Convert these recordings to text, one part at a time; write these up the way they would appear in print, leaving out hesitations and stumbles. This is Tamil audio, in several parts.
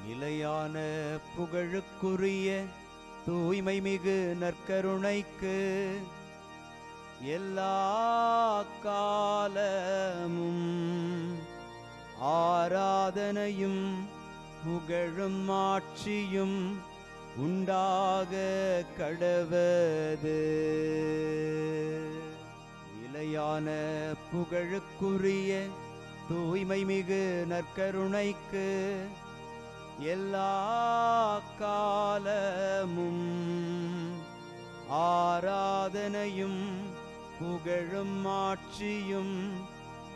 நிலையான புகழுக்குரிய தூய்மை மிகு நற்கருணைக்கு எல்லா காலமும் ஆராதனையும் புகழும் ஆட்சியும் உண்டாக கடவது. நிலையான புகழுக்குரிய தூய்மை மிகு நற்கருணைக்கு எல்லா காலமும் ஆராதனையும் புகழும் ஆட்சியும்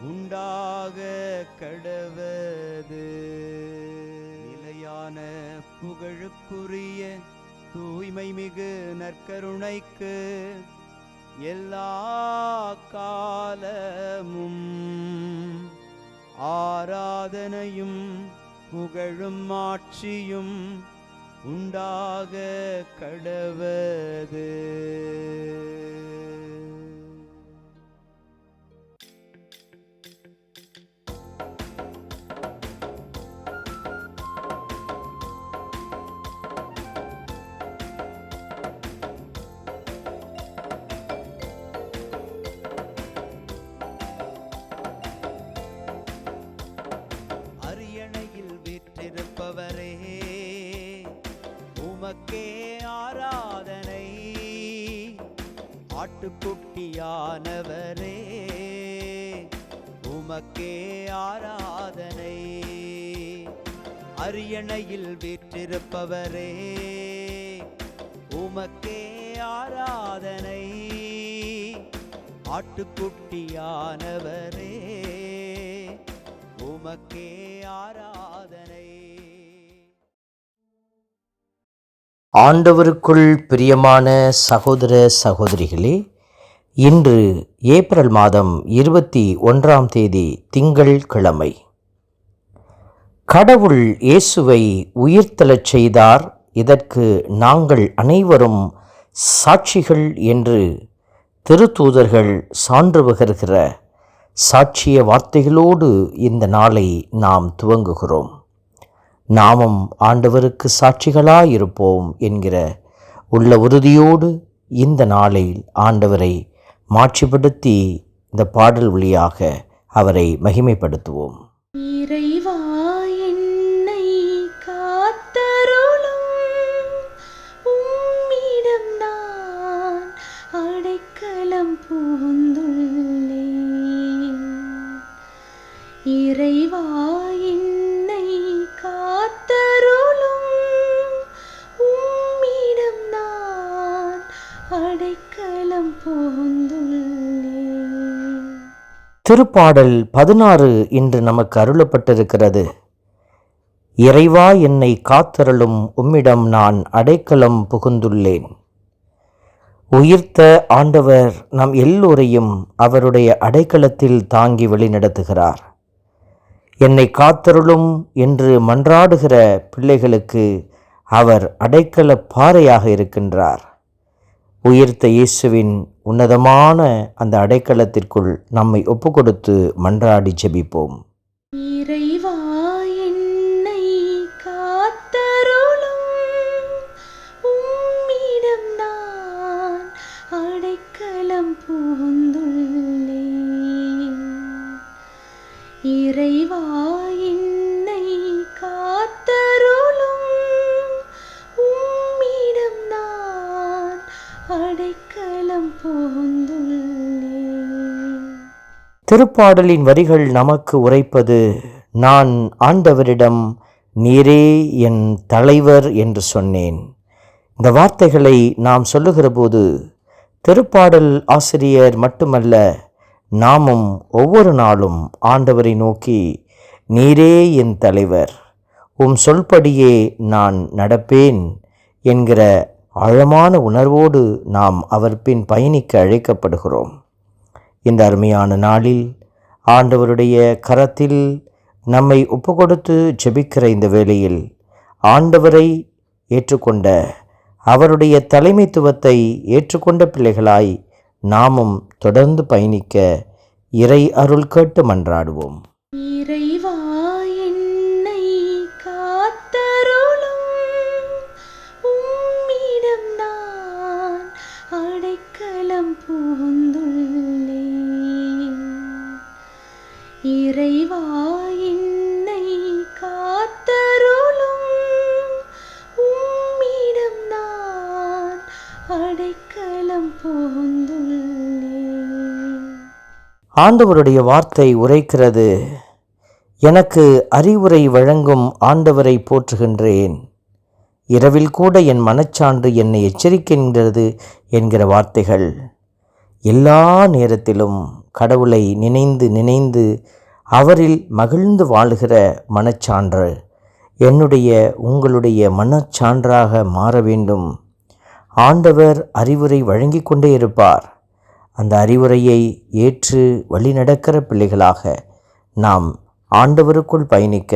உண்டாக கடவது. நிலையான புகழுக்குரிய தூய்மை மிகு நற்கருணைக்கு எல்லா காலமும் ஆராதனையும் புகழும் ஆட்சியும் உண்டாக கடவது. இருப்பவரே உமக்கே ஆராதனை. ஆட்டுக்குட்டியானவரே உமக்கே ஆராதனை. அரியணையில் வீற்றிருப்பவரே உமக்கே ஆராதனை. ஆட்டுக்குட்டியானவரே உமக்கே ஆராதனை. ஆண்டவருக்குள் பிரியமான சகோதர சகோதரிகளே, இன்று ஏப்ரல் மாதம் 21ஆம் தேதி திங்கள் கிழமை. கடவுள் இயேசுவை உயிர்த்தெழச் செய்தார், இதற்கு நாங்கள் அனைவரும் சாட்சிகள் என்று திருத்தூதர்கள் சான்று பகர்கிற சாட்சிய வார்த்தைகளோடு இந்த நாளை நாம் துவங்குகிறோம். நாமும் ஆண்டவருக்கு சாட்சிகளாயிருப்போம் என்கிற உள்ள உறுதியோடு இந்த நாளில் ஆண்டவரை மாட்சிப்படுத்தி இந்த பாடல் வழியாக அவரை மகிமைப்படுத்துவோம். இறைவா என்னை காத்தருளும், உம்மிடம் நான் அடைக்கலம் புகுந்துள்ளேன். இறைவா என்னை காத்தருளும், உம்மிடம் நான் அடைக்கலம் புகுந்துள்ளேன். திருப்பாடல் 16 இன்று நமக்கு அருளப்பட்டிருக்கிறது. இறைவா என்னை காத்தருளும், உம்மிடம் நான் அடைக்கலம் புகுந்துள்ளேன். உயிர்த்த ஆண்டவர் நம் எல்லோரையும் அவருடைய அடைக்கலத்தில் தாங்கி வழிநடத்துகிறார். என்னை காத்தருளும் என்று மன்றாடுகிற பிள்ளைகளுக்கு அவர் அடைக்கல பாறையாக இருக்கின்றார். உயிர்த்த இயேசுவின் உன்னதமான அந்த அடைக்கலத்திற்குள் நம்மை ஒப்புக்கொடுத்து மன்றாடி ஜெபிப்போம். இறைவா என்னை காத்தருளும், உம்மிடம் நான் அடைக்கலம் புகுந்துள்ளேன். இறைவா என்னை காத்தருளும், உம்மிடம் நான் அடைக்கலம் புகுந்துள்ளேன். திருப்பாடலின் வரிகள் நமக்கு உரைப்பது, நான் ஆண்டவரிடம் நீரே என் தலைவர் என்று சொன்னேன். இந்த வார்த்தைகளை நாம் சொல்லுகிற போது திருப்பாடல் ஆசிரியர் மட்டுமல்ல, நாமும் ஒவ்வொரு நாளும் ஆண்டவரை நோக்கி நீரே என் தலைவர், உம் சொல்படியே நான் நடப்பேன் என்கிற ஆழமான உணர்வோடு நாம் அவர் பின் பயணிக்க அழைக்கப்படுகிறோம். இந்த அருமையான நாளில் ஆண்டவருடைய கரத்தில் நம்மை ஒப்புக்கொடுத்து ஜெபிக்கிற இந்த வேளையில் ஆண்டவரை ஏற்றுக்கொண்ட, அவருடைய தலைமைத்துவத்தை ஏற்றுக்கொண்ட பிள்ளைகளாய் நாமும் தொடர்ந்து பயணிக்க இறை அருள் கேட்டு மன்றாடுவோம். இறைவா என்னை காத்தருளும், ஆண்டவருடைய வார்த்தை உரைக்கிறது, எனக்கு அறிவுரை வழங்கும் ஆண்டவரை போற்றுகின்றேன். இரவில் கூட என் மனச்சான்று என்னை எச்சரிக்கின்றது என்கிற வார்த்தைகள். எல்லா நேரத்திலும் கடவுளை நினைந்து நினைந்து அவரில் மகிழ்ந்து வாழுகிற மனச்சான்று என்னுடைய உங்களுடைய மனச்சான்றாக மாற வேண்டும். ஆண்டவர் அறிவுரை வழங்கி கொண்டே இருப்பார். அந்த அறிவுரையை ஏற்று வழிநடக்கிற பிள்ளைகளாக நாம் ஆண்டவருக்குள் பயணிக்க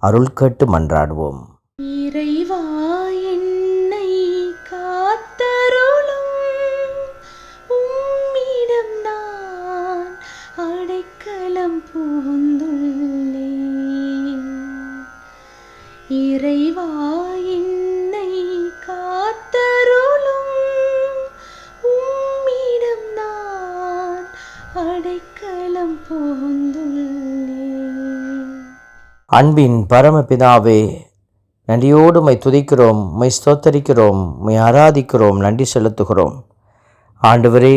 அருள் கேட்டு மன்றாடுவோம். இறைவா என்னை காத்தருளும், உம்மிடம் நான் அடைக்கலம் புகுந்துள்ளேன். இறைவா என்னை காத்தருளும், உம்மிடம் நான் அடைக்கலம் புகுந்துள்ளேன். அன்பின் பரமபிதாவே, நன்றியோடு உம்மை துதிக்கிறோம், உம்மை ஸ்தோத்தரிக்கிறோம், உம்மை ஆராதிக்கிறோம், நன்றி செலுத்துகிறோம். ஆண்டவரே,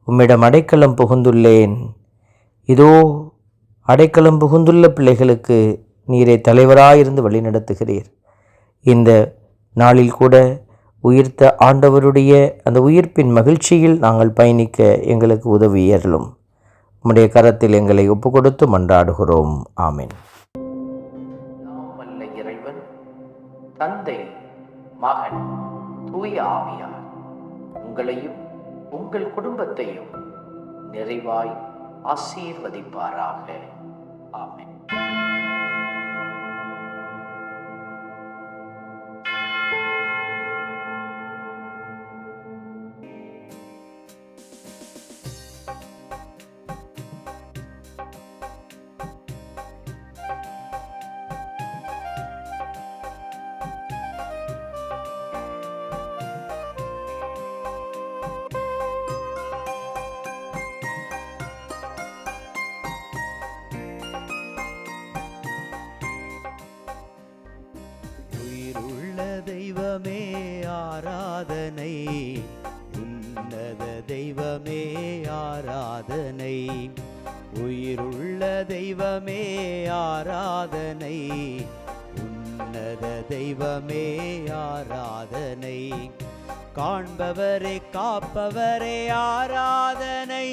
உம்மிடம் அடைக்கலம் புகுந்துள்ளேன். இதோ அடைக்கலம் புகுந்துள்ள பிள்ளைகளுக்கு நீரே தலைவராயிருந்து வழி நடத்துகிறீர். இந்த நாளில் கூட உயிர்த்த ஆண்டவருடைய அந்த உயிர்ப்பின் மகிழ்ச்சியில் நாங்கள் பயணிக்க எங்களுக்கு உதவி அருளும். உம்முடைய கரத்தில் எங்களை ஒப்பு கொடுத்து மன்றாடுகிறோம். ஆமென். வல்ல இறைவன் தந்தை, மகன், தூய ஆவியார் உங்களையும் உங்கள் குடும்பத்தையும் நிறைவாய் ஆசீர்வதிப்பாராக. ஆமென். தெய்வமே ஆராதனை, உன்னத தெய்வமே ஆராதனை. உயிருள்ள தெய்வமே ஆராதனை, உன்னத தெய்வமே ஆராதனை. காண்பவரே காப்பவரே ஆராதனை,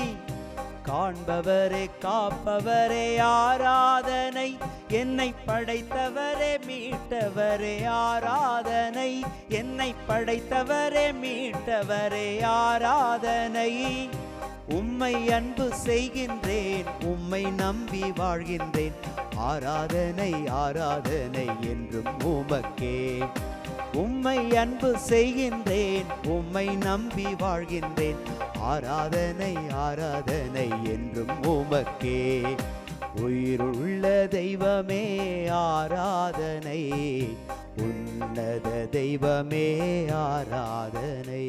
காண்பவரே காப்பவரே ஆராதனை. என்னை படைத்தவரே மீட்டவரே ஆராதனை, என்னை படைத்தவரே மீட்டவரே ஆராதனை. உம்மை அன்பு செய்கின்றேன், உம்மை நம்பி வாழ்கின்றேன். ஆராதனை ஆராதனை என்றும் உமக்கே. உம்மை அன்பு செய்கின்றேன், உம்மை நம்பி வாழ்கின்றேன். ஆராதனை ஆராதனை என்றும் உமக்கே. உயிருள்ள தெய்வமே ஆராதனை, உன்னத தெய்வமே ஆராதனை.